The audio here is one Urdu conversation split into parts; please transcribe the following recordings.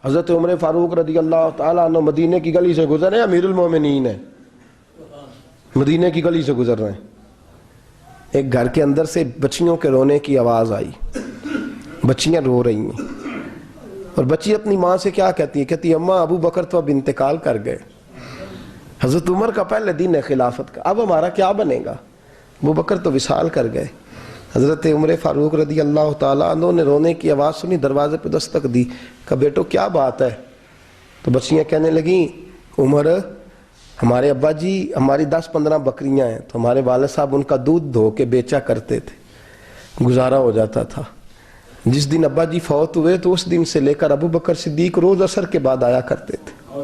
حضرت عمر فاروق رضی اللہ تعالیٰ عنہ مدینے کی گلی سے گزر رہے ہیں، امیر المومنین ہے، مدینے کی گلی سے گزر رہے ہیں، ایک گھر کے اندر سے بچیوں کے رونے کی آواز آئی، بچیاں رو رہی ہیں، اور بچی اپنی ماں سے کیا کہتی ہے؟ کہتی ہے اماں ابو بکر تو اب انتقال کر گئے، حضرت عمر کا پہلے دن ہے خلافت کا، اب ہمارا کیا بنے گا؟ ابو بکر تو وصال کر گئے۔ حضرت عمر فاروق رضی اللہ تعالیٰ عنہ نے رونے کی آواز سنی، دروازے پہ دستک دی، کہا بیٹو کیا بات ہے؟ تو بچیاں کہنے لگیں عمر ہمارے ابا جی ہماری 10-15 بکریاں ہیں، تو ہمارے والد صاحب ان کا دودھ دھو کے بیچا کرتے تھے، گزارا ہو جاتا تھا۔ جس دن ابا جی فوت ہوئے تو اس دن سے لے کر ابو بکر صدیق روز عصر کے بعد آیا کرتے تھے،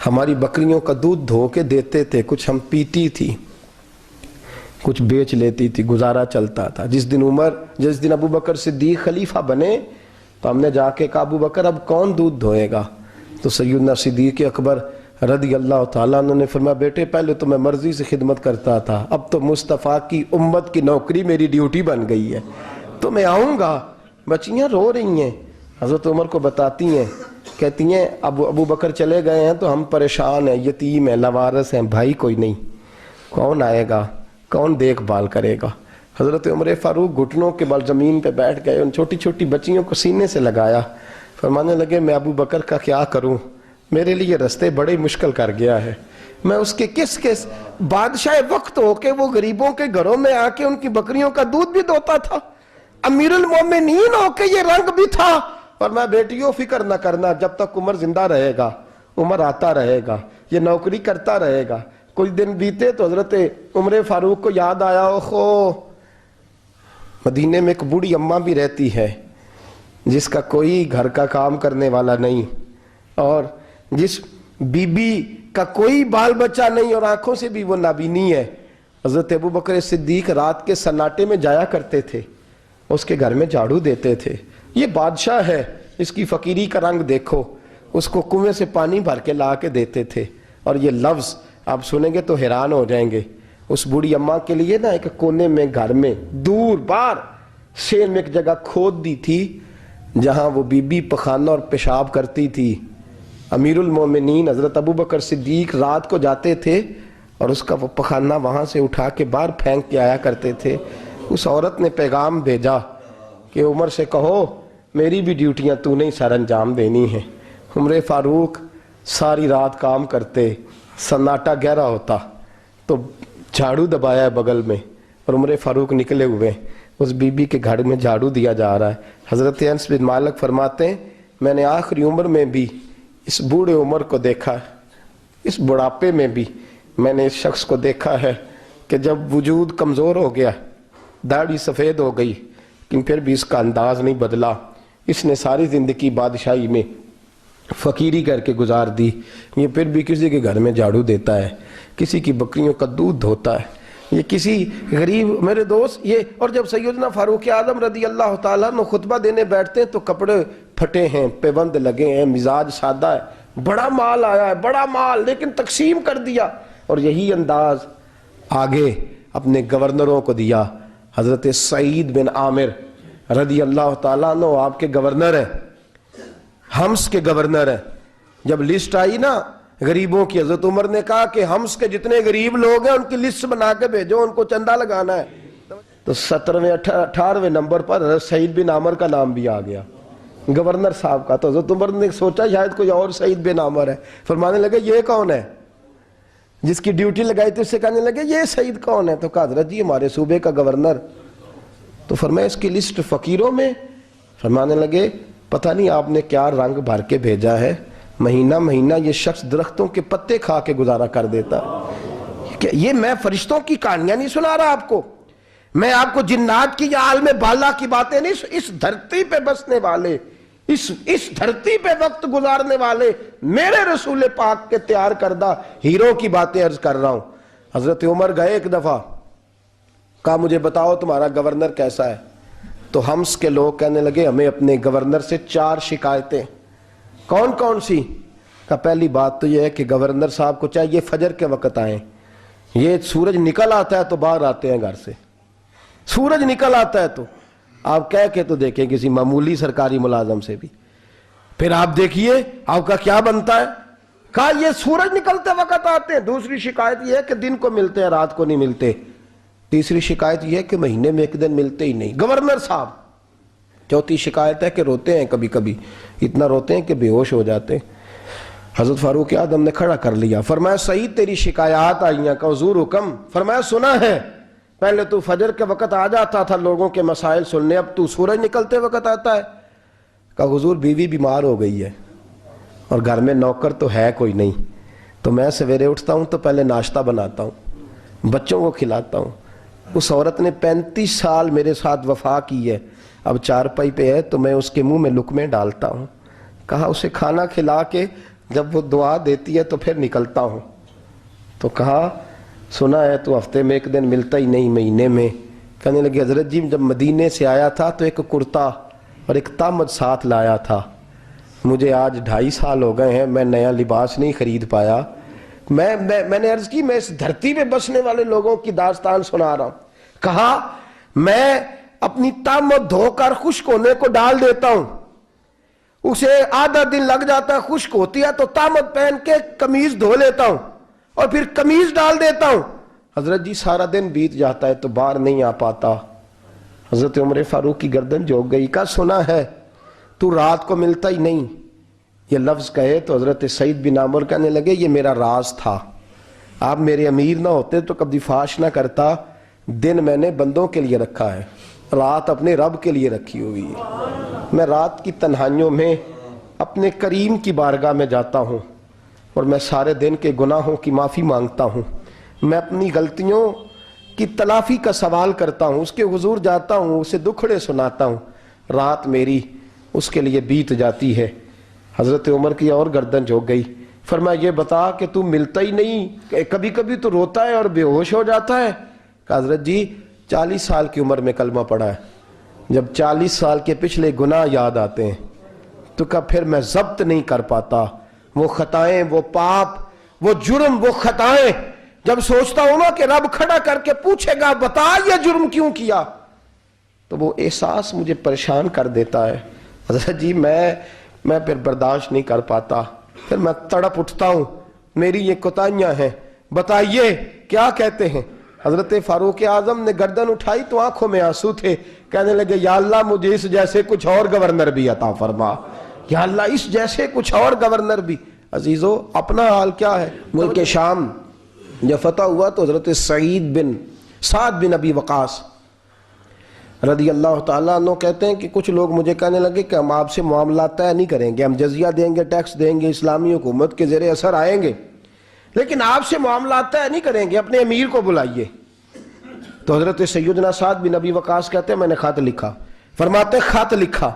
ہماری بکریوں کا دودھ دھو کے دیتے تھے، کچھ ہم پیتی تھی، کچھ بیچ لیتی تھی، گزارا چلتا تھا۔ جس دن ابو بکر صدیق خلیفہ بنے تو ہم نے جا کے کہا ابو بکر اب کون دودھ دھوئے گا؟ تو سیدنا صدیق اکبر رضی اللہ تعالیٰ عنہ نے فرمایا بیٹے پہلے تو میں مرضی سے خدمت کرتا تھا، اب تو مصطفیٰ کی امت کی نوکری میری ڈیوٹی بن گئی ہے، تو میں آؤں گا۔ بچیاں رو رہی ہیں، حضرت عمر کو بتاتی ہیں، کہتی ہیں ابو بکر چلے گئے ہیں تو ہم پریشان ہیں، یتیم ہیں، لاوارث ہیں، بھائی کوئی نہیں، کون آئے گا، کون دیکھ بھال کرے گا؟ حضرت عمر فاروق گھٹنوں کے بل زمین پہ بیٹھ گئے، ان چھوٹی چھوٹی بچیوں کو سینے سے لگایا، فرمانے لگے میں ابو بکر کا کیا کروں، میرے لیے رستے بڑے مشکل کر گیا ہے، میں اس کے کس بادشاہ وقت ہو کے وہ غریبوں کے گھروں میں آ کے ان کی بکریوں کا دودھ بھی دوتا تھا، امیر المومنین ہو کے یہ رنگ بھی تھا۔ فرمایا بیٹیوں فکر نہ کرنا، جب تک عمر زندہ رہے گا، عمر آتا رہے گا، یہ نوکری کرتا رہے گا۔ کچھ دن بیتے تو حضرت عمر فاروق کو یاد آیا اوہو مدینے میں ایک بوڑھی اماں بھی رہتی ہے جس کا کوئی گھر کا کام کرنے والا نہیں، اور جس بی بی کا کوئی بال بچہ نہیں، اور آنکھوں سے بھی وہ نابینی ہے۔ حضرت ابو بکر صدیق رات کے سناٹے میں جایا کرتے تھے، اس کے گھر میں جھاڑو دیتے تھے، یہ بادشاہ ہے، اس کی فقیری کا رنگ دیکھو، اس کو کنویں سے پانی بھر کے لا کے دیتے تھے۔ اور یہ لفظ آپ سنیں گے تو حیران ہو جائیں گے، اس بوڑھی اماں کے لیے نا ایک کونے میں گھر میں دور بار شیر میں ایک جگہ کھود دی تھی جہاں وہ بی بی پخانہ اور پیشاب کرتی تھی۔ امیر المومنین حضرت ابو بکر صدیق رات کو جاتے تھے اور اس کا وہ پخانہ وہاں سے اٹھا کے باہر پھینک کے آیا کرتے تھے۔ اس عورت نے پیغام بھیجا کہ عمر سے کہو میری بھی ڈیوٹیاں تو نہیں سر انجام دینی ہیں۔ عمر فاروق ساری رات کام کرتے، سناٹا گہرا ہوتا تو جھاڑو دبایا ہے بغل میں، اور عمر فاروق نکلے ہوئے اس بی بی کے گھر میں جھاڑو دیا جا رہا ہے۔ حضرت انس بن مالک فرماتے ہیں میں نے آخری عمر میں بھی اس بوڑھے عمر کو دیکھا ہے، اس بڑھاپے میں بھی میں نے اس شخص کو دیکھا ہے کہ جب وجود کمزور ہو گیا، داڑھی سفید ہو گئی، لیکن پھر بھی اس کا انداز نہیں بدلا، اس نے ساری زندگی بادشاہی میں فقیری کر کے گزار دی، یہ پھر بھی کسی کے گھر میں جھاڑو دیتا ہے، کسی کی بکریوں کا دودھ دھوتا ہے، یہ کسی غریب میرے دوست یہ۔ اور جب سیدنا فاروق اعظم رضی اللہ تعالیٰ عنہ خطبہ دینے بیٹھتے ہیں تو کپڑے پھٹے ہیں، پیبند لگے ہیں، مزاج سادہ ہے، بڑا مال آیا ہے، بڑا مال، لیکن تقسیم کر دیا، اور یہی انداز آگے اپنے گورنروں کو دیا۔ حضرت سعید بن عامر رضی اللہ تعالیٰ عنہ آپ کے گورنر ہیں، حمص کے گورنر ہیں۔ جب لسٹ آئی نا غریبوں کی، حضرت عمر نے کہا کہ حمص کے جتنے غریب لوگ ہیں ان کی لسٹ بنا کے بھیجو، ان کو چندہ لگانا ہے۔ تو 17ویں 18ویں نمبر پر حضرت سعید بن عامر کا نام بھی آ گیا، گورنر صاحب کا۔ تو حضرت عمر نے سوچا شاید کوئی اور سعید بن عامر ہے، فرمانے لگے یہ کون ہے؟ جس کی ڈیوٹی لگائی تھی اس سے کہنے لگے یہ سعید کون ہے؟ تو کہا حضرت جی ہمارے صوبے کا گورنر۔ تو فرمایا اس کی لسٹ فقیروں میں؟ فرمانے لگے پتہ نہیں آپ نے کیا رنگ بھر کے بھیجا ہے، مہینہ مہینہ یہ شخص درختوں کے پتے کھا کے گزارا کر دیتا۔ یہ میں فرشتوں کی کہانیاں نہیں سنا رہا آپ کو، میں آپ کو جنات کی یا عالم بالا کی باتیں نہیں، اس دھرتی پہ بسنے والے، اس دھرتی پہ وقت گزارنے والے میرے رسول پاک کے تیار کردہ ہیرو کی باتیں عرض کر رہا ہوں۔ حضرت عمر گئے ایک دفعہ، کہا مجھے بتاؤ تمہارا گورنر کیسا ہے؟ تو حمص کے لوگ کہنے لگے ہمیں اپنے گورنر سے 4 شکایتیں۔ کون کون سی؟ کہا پہلی بات تو یہ ہے کہ گورنر صاحب کو چاہیے فجر کے وقت آئیں، یہ سورج نکل آتا ہے تو باہر آتے ہیں گھر سے، سورج نکل آتا ہے تو آپ کہہ کے تو دیکھیں کسی معمولی سرکاری ملازم سے بھی۔ پھر آپ دیکھیے آپ کا کیا بنتا ہے. کہا یہ سورج نکلتے وقت آتے ہیں. دوسری شکایت یہ ہے کہ دن کو ملتے ہیں رات کو نہیں ملتے. تیسری شکایت یہ ہے کہ مہینے میں ایک دن ملتے ہی نہیں گورنر صاحب. چوتھی شکایت ہے کہ روتے ہیں کبھی کبھی, اتنا روتے ہیں کہ بے ہوش ہو جاتے ہیں. حضرت فاروق اعظم نے کھڑا کر لیا, فرمایا سعید تیری شکایات آئی ہیں. کہ حضور حکم. فرمایا سنا ہے, پہلے تو فجر کے وقت آ جاتا تھا لوگوں کے مسائل سننے, اب تو سورج نکلتے وقت آتا ہے. کہ حضور بیوی بیمار ہو گئی ہے اور گھر میں نوکر تو ہے کوئی نہیں, تو میں سویرے اٹھتا ہوں تو پہلے ناشتہ بناتا ہوں, بچوں کو کھلاتا ہوں. اس عورت نے 35 سال میرے ساتھ وفا کی ہے, اب چارپائی پہ ہے تو میں اس کے منہ میں لقمے ڈالتا ہوں. کہا اسے کھانا کھلا کے جب وہ دعا دیتی ہے تو پھر نکلتا ہوں. تو کہا سنا ہے تو ہفتے میں ایک دن ملتا ہی نہیں مہینے میں. کہنے لگے حضرت جی جب مدینے سے آیا تھا تو ایک کرتا اور ایک تامد ساتھ لایا تھا, مجھے آج 2.5 سال ہو گئے ہیں, میں نیا لباس نہیں خرید پایا. میں نے عرض کی میں اس دھرتی پہ بسنے والے لوگوں کی داستان سنا رہا ہوں. کہا میں اپنی تامد دھو کر خشک ہونے کو ڈال دیتا ہوں, اسے آدھا دن لگ جاتا ہے, خشک ہوتی ہے تو تامد پہن کے قمیض دھو لیتا ہوں اور پھر قمیض ڈال دیتا ہوں. حضرت جی سارا دن بیت جاتا ہے تو باہر نہیں آ پاتا. حضرت عمر فاروق کی گردن جھک گئی. کہا سنا ہے تو رات کو ملتا ہی نہیں. یہ لفظ کہے تو حضرت سعید بن عامر کہنے لگے یہ میرا راز تھا, آپ میرے امیر نہ ہوتے تو کبھی فاش نہ کرتا. دن میں نے بندوں کے لیے رکھا ہے, رات اپنے رب کے لیے رکھی ہوئی ہے. میں رات کی تنہائیوں میں اپنے کریم کی بارگاہ میں جاتا ہوں اور میں سارے دن کے گناہوں کی معافی مانگتا ہوں. میں اپنی غلطیوں کی تلافی کا سوال کرتا ہوں, اس کے حضور جاتا ہوں, اسے دکھڑے سناتا ہوں. رات میری اس کے لیے بیت جاتی ہے. حضرت عمر کی اور گردن جھک گئی. فرمایا یہ بتا کہ تو ملتا ہی نہیں, کبھی کبھی تو روتا ہے اور بے ہوش ہو جاتا ہے. کہ حضرت جی 40 سال کی عمر میں کلمہ پڑھا ہے, جب 40 سال کے پچھلے گناہ یاد آتے ہیں تو کہ پھر میں ضبط نہیں کر پاتا. وہ خطائیں, وہ پاپ, وہ جرم, وہ خطائیں جب سوچتا ہوں نا کہ رب کھڑا کر کے پوچھے گا بتا یہ جرم کیوں کیا, تو وہ احساس مجھے پریشان کر دیتا ہے. حضرت جی میں پھر برداشت نہیں کر پاتا, پھر میں تڑپ اٹھتا ہوں, میری یہ کوتاہیاں ہیں, بتائیے کیا کہتے ہیں. حضرت فاروق اعظم نے گردن اٹھائی تو آنکھوں میں آنسو تھے. کہنے لگے یا اللہ مجھے اس جیسے کچھ اور گورنر بھی عطا فرما, یا اللہ اس جیسے کچھ اور گورنر بھی. عزیزو اپنا حال کیا ہے. ملک شام جب فتح ہوا تو حضرت سعد بن ابی وقاص رضی اللہ تعالیٰ عنہ کہتے ہیں کہ کچھ لوگ مجھے کہنے لگے کہ ہم آپ سے معاملات طے نہیں کریں گے, ہم جزیہ دیں گے, ٹیکس دیں گے, اسلامی حکومت کے زیر اثر آئیں گے, لیکن آپ سے معاملات طے نہیں کریں گے, اپنے امیر کو بلائیے. تو حضرت سیدنا سعد بن ابی وقاص کہتے ہیں میں نے خط لکھا. فرماتے خط لکھا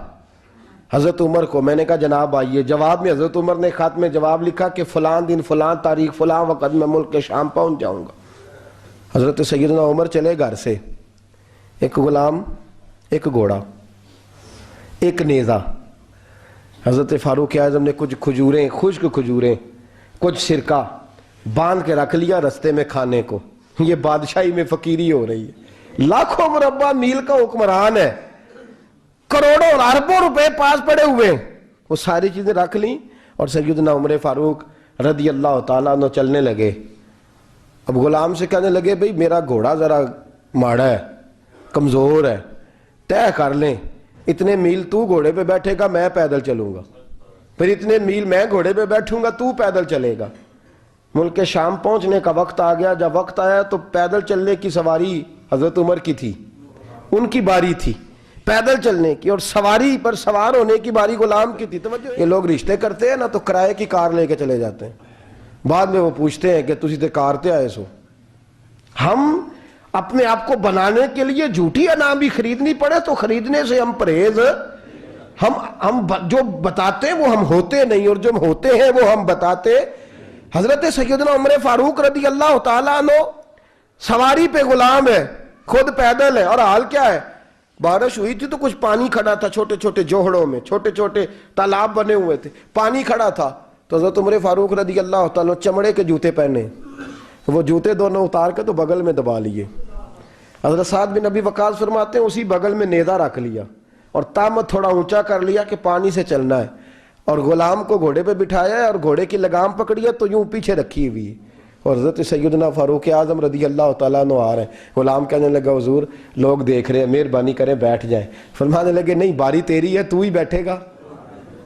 حضرت عمر کو. میں نے کہا جناب آئیے. جواب میں حضرت عمر نے خط میں جواب لکھا کہ فلان دن فلان تاریخ فلان وقت میں ملک کے شام پہنچ جاؤں گا. حضرت سیدنا عمر چلے گھر سے, ایک غلام, ایک گھوڑا, ایک نیزہ. حضرت فاروق اعظم نے کچھ کھجوریں, خشک کھجوریں, کچھ سرکہ باندھ کے رکھ لیا رستے میں کھانے کو. یہ بادشاہی میں فقیری ہو رہی ہے. لاکھوں مربع میل کا حکمران ہے, کروڑوں اور اربوں روپے پاس پڑے ہوئے, وہ ساری چیزیں رکھ لیں اور سیدنا عمر فاروق رضی اللہ تعالیٰ عنہ چلنے لگے. اب غلام سے کہنے لگے بھئی میرا گھوڑا ذرا ماڑا ہے, کمزور ہے, طے کر لیں اتنے میل تو گھوڑے پہ بیٹھے گا, میں پیدل چلوں گا, پھر اتنے میل میں گھوڑے پہ بیٹھوں گا, تو پیدل چلے گا. ملک شام پہنچنے کا وقت آ گیا. جب وقت آیا تو پیدل چلنے کی سواری حضرت عمر کی تھی, ان کی باری تھی پیدل چلنے کی, اور سواری پر سوار ہونے کی باری غلام کی تھی. توجہ, یہ لوگ رشتے کرتے ہیں نا تو کرائے کی کار لے کے چلے جاتے ہیں, بعد میں وہ پوچھتے ہیں کہ تسی تے کار تے آئے سو. ہم اپنے آپ کو بنانے کے لیے جھوٹی انعام بھی خریدنی پڑے تو خریدنے سے ہم پرہیز, ہم جو بتاتے وہ ہم ہوتے نہیں, اور جو ہم ہوتے ہیں وہ ہم بتاتے. حضرت سیدنا عمر فاروق رضی اللہ تعالیٰ عنہ سواری پہ غلام ہے, خود پیدل ہے, اور حال کیا ہے, بارش ہوئی تھی تو کچھ پانی کھڑا تھا, چھوٹے چھوٹے جوہڑوں میں چھوٹے چھوٹے تالاب بنے ہوئے تھے, پانی کھڑا تھا. تو حضرت عمر فاروق رضی اللہ تعالیٰ چمڑے کے جوتے پہنے, وہ جوتے دونوں اتار کے تو بغل میں دبا لیے. حضرت سعد بن ابی وقاص فرماتے ہیں اسی بغل میں نیزہ رکھ لیا اور تامت تھوڑا اونچا کر لیا کہ پانی سے چلنا ہے. اور غلام کو گھوڑے پہ بٹھایا ہے اور گھوڑے کی لگام پکڑی ہے تو یوں پیچھے رکھی ہوئی ہے، اور حضرت سیدنا فاروق اعظم رضی اللہ تعالیٰ عنہ آ رہے ہیں۔ غلام کہنے لگا حضور لوگ دیکھ رہے ہیں، مہربانی کریں بیٹھ جائیں۔ فرمانے لگے نہیں، باری تیری ہے، تو ہی بیٹھے گا۔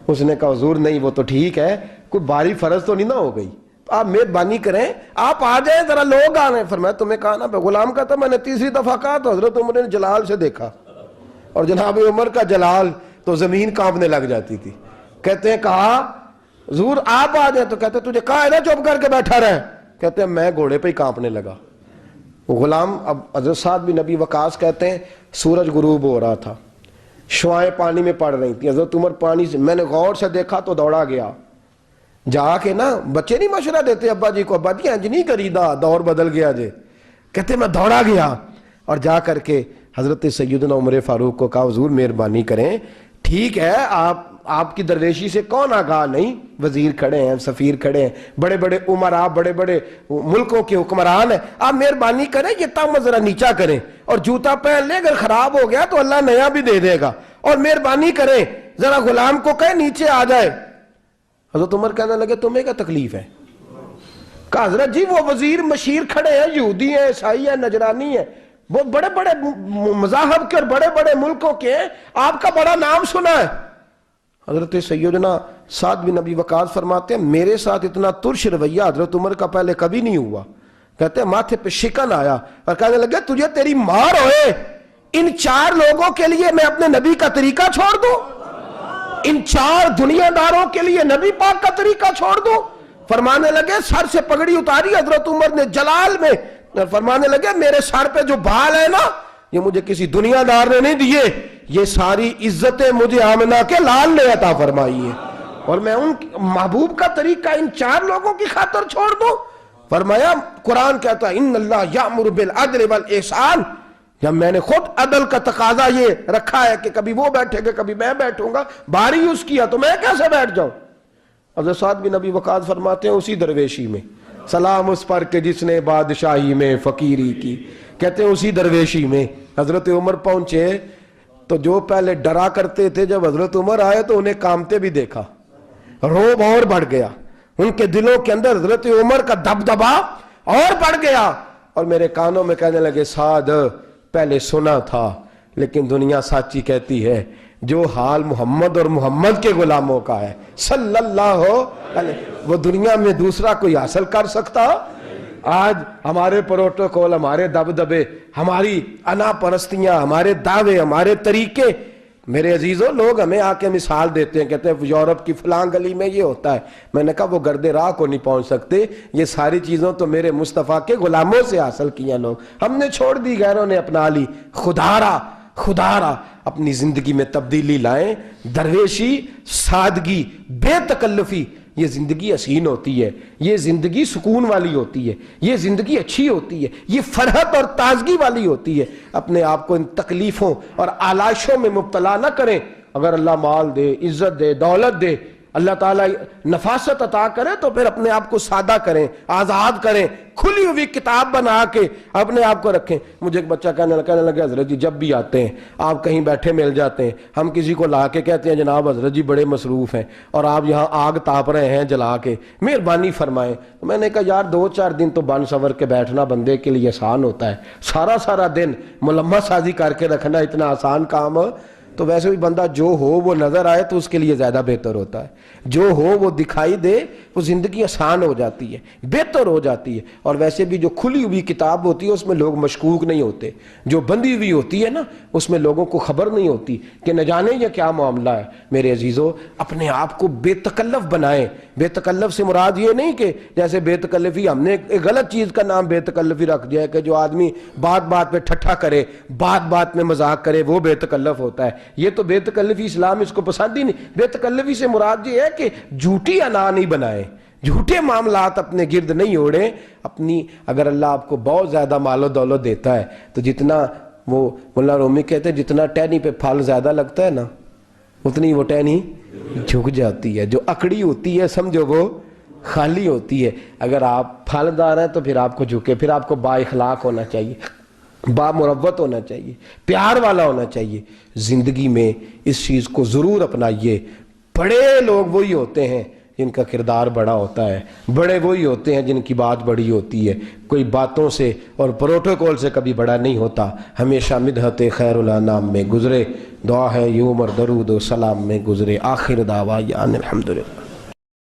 اس نے کہا حضور نہیں، وہ تو ٹھیک ہے، کوئی باری فرض تو نہیں نہ ہو گئی، آپ مہربانی کریں آپ آ جائیں، ذرا لوگ آ رہے ہیں۔ فرمایا تمہیں کہا نا، غلام کہتا میں نے تیسری دفعہ کہا تو حضرت عمر نے جلال سے دیکھا، اور جناب عمر کا جلال تو زمین کانپنے لگ جاتی تھی۔ کہتے ہیں کہا حضور آپ آ جائیں، تو کہتے ہیں تجھے کہا ہے نا چپ کر کے بیٹھا رہے، کہتے ہیں میں گھوڑے پہ ہی کانپنے لگا۔ غلام اب حضرت سعد بن نبی وقاص کہتے ہیں سورج غروب ہو رہا تھا، شعائیں پانی میں پڑ رہی تھیں، حضرت عمر پانی سے، میں نے غور سے دیکھا تو دوڑا گیا، جا کے نا بچے نہیں مشورہ دیتے ابا جی کو، ابا جی انج نہیں کریدا، دور بدل گیا جے، کہتے میں دوڑا گیا اور جا کر کے حضرت سیدنا عمر فاروق کو کہا حضور مہربانی کریں، ٹھیک ہے آپ کی درویشی سے کون آگاہ نہیں، وزیر کھڑے ہیں، سفیر کھڑے ہیں، بڑے بڑے عمراء، بڑے بڑے ملکوں کے حکمران ہیں، آپ مہربانی کریں یہ تم ذرا نیچا کریں اور جوتا پہن لیں، اگر خراب ہو گیا تو اللہ نیا بھی دے دے گا، اور مہربانی کریں ذرا غلام کو کہیں نیچے آ جائے۔ حضرت عمر کہنے لگے تمہیں کیا تکلیف ہے؟ کہا حضرت جی وہ وزیر مشیر کھڑے ہیں، یہودی ہیں، عیسائی ہیں، نجرانی ہیں، وہ بڑے بڑے مذاہب کے اور بڑے بڑے ملکوں کے ہیں، آپ کا بڑا نام سنا ہے۔ حضرت سیدنا سعد بن نبی وقاص فرماتے ہیں میرے ساتھ اتنا ترش رویہ حضرت عمر کا پہلے کبھی نہیں ہوا، کہتے ہیں ماتھے پہ شکن آیا اور کہنے لگے تجھے تیری مار ہوئے، ان 4 لوگوں کے لیے میں اپنے نبی کا طریقہ چھوڑ دوں، ان 4 دنیا داروں کے لیے نبی پاک کا طریقہ چھوڑ دوں؟ فرمانے لگے سر سے پگڑی اتاری حضرت عمر نے جلال میں، فرمانے لگے میرے سر پہ جو بال ہے نا یہ مجھے کسی دنیا دار نے نہیں دیے، یہ ساری عزتیں مجھے آمنہ کے لال نے عطا فرمائی ہے، اور میں ان محبوب کا طریقہ ان 4 لوگوں کی خاطر چھوڑ دوں؟ فرمایا قرآن کہتا ہے ان اللہ یامر بالعدل والاحسان، جب میں نے خود عدل کا تقاضا یہ رکھا ہے کہ کبھی وہ بیٹھے گا کبھی میں بیٹھوں گا، باری اس کیا تو میں کیسے بیٹھ جاؤں؟ حضرت سعد بن نبی وقاص فرماتے ہیں اسی درویشی میں سلام اس پر کہ جس نے بادشاہی میں فقیری کی، کہتے ہیں اسی درویشی میں حضرت عمر پہنچے تو جو پہلے ڈرا کرتے تھے جب حضرت عمر آئے تو انہیں کامتے بھی دیکھا، روب اور بڑھ گیا، ان کے دلوں کے اندر حضرت عمر کا دبدبا اور بڑھ گیا، اور میرے کانوں میں کہنے لگے سعد پہلے سنا تھا لیکن دنیا سچی کہتی ہے جو حال محمد اور محمد کے غلاموں کا ہے صلی اللہ علیہ، وہ دنیا میں دوسرا کوئی حاصل کر سکتا؟ آج ہمارے پروٹوکول، ہمارے دبدبے، ہماری انا پرستیاں، ہمارے دعوے، ہمارے طریقے، میرے عزیزوں لوگ ہمیں آ کے مثال دیتے ہیں، کہتے ہیں یورپ کی فلاں گلی میں یہ ہوتا ہے، میں نے کہا وہ گرد راہ کو نہیں پہنچ سکتے، یہ ساری چیزوں تو میرے مصطفیٰ کے غلاموں سے حاصل کیا لوگ، ہم نے چھوڑ دی، غیروں نے اپنا لی۔ خدا را اپنی زندگی میں تبدیلی لائیں، درویشی، سادگی، بے تکلفی، یہ زندگی حسین ہوتی ہے، یہ زندگی سکون والی ہوتی ہے، یہ زندگی اچھی ہوتی ہے، یہ فرحت اور تازگی والی ہوتی ہے۔ اپنے آپ کو ان تکلیفوں اور آلائشوں میں مبتلا نہ کریں، اگر اللہ مال دے، عزت دے، دولت دے، اللہ تعالیٰ نفاست عطا کرے تو پھر اپنے آپ کو سادہ کریں، آزاد کریں، کھلی ہوئی کتاب بنا کے اپنے آپ کو رکھیں۔ مجھے ایک بچہ کہنے لگا حضرت جی جب بھی آتے ہیں آپ کہیں بیٹھے مل جاتے ہیں، ہم کسی کو لا کے کہتے ہیں جناب حضرت جی بڑے مصروف ہیں اور آپ یہاں آگ تاپ رہے ہیں جلا کے، مہربانی فرمائیں۔ میں نے کہا یار 2-4 دن تو بن سور کے بیٹھنا بندے کے لیے آسان ہوتا ہے، سارا دن ملمہ سازی کر کے رکھنا اتنا آسان کام تو ویسے بھی بندہ جو ہو وہ نظر آئے تو اس کے لیے زیادہ بہتر ہوتا ہے، جو ہو وہ دکھائی دے، وہ زندگی آسان ہو جاتی ہے، بہتر ہو جاتی ہے۔ اور ویسے بھی جو کھلی ہوئی کتاب ہوتی ہے اس میں لوگ مشکوک نہیں ہوتے، جو بندی ہوئی ہوتی ہے نا اس میں لوگوں کو خبر نہیں ہوتی کہ نہ جانے یہ کیا معاملہ ہے۔ میرے عزیزوں اپنے آپ کو بے تکلف بنائیں۔ بے تکلف سے مراد یہ نہیں کہ جیسے بے تکلفی ہم نے ایک غلط چیز کا نام بے تکلفی رکھ دیا ہے کہ جو آدمی بات پہ ٹھٹھا کرے، بات میں مذاق کرے، وہ بے تکلف ہوتا ہے۔ یہ تو بے تکلفی اسلام اس کو پسند ہی نہیں۔ بے تکلفی سے مراد یہ ہے کہ جھوٹی انا نہیں بنائیں، جھوٹے معاملات اپنے گرد نہیں اوڑیں۔ اپنی اگر اللہ آپ کو بہت زیادہ مال و دولت دیتا ہے تو جتنا وہ مولانا رومی کہتے ہیں جتنا ٹہنی پہ پھل زیادہ لگتا ہے نا اتنی وہ ٹہنی جھک جاتی ہے، جو اکڑی ہوتی ہے سمجھو وہ خالی ہوتی ہے۔ اگر آپ پھلدار ہیں تو پھر آپ کو جھکے، پھر آپ کو با اخلاق ہونا چاہیے، با مروت ہونا چاہیے، پیار والا ہونا چاہیے۔ زندگی میں اس چیز کو ضرور اپنائیے، بڑے لوگ وہی ہوتے ہیں جن کا کردار بڑا ہوتا ہے، بڑے وہی ہوتے ہیں جن کی بات بڑی ہوتی ہے، کوئی باتوں سے اور پروٹوکول سے کبھی بڑا نہیں ہوتا، ہمیشہ مدحت خیر الانام میں گزرے، دعا ہے یہ عمر درود و سلام میں گزرے، آخر دعویٰ الحمدللہ۔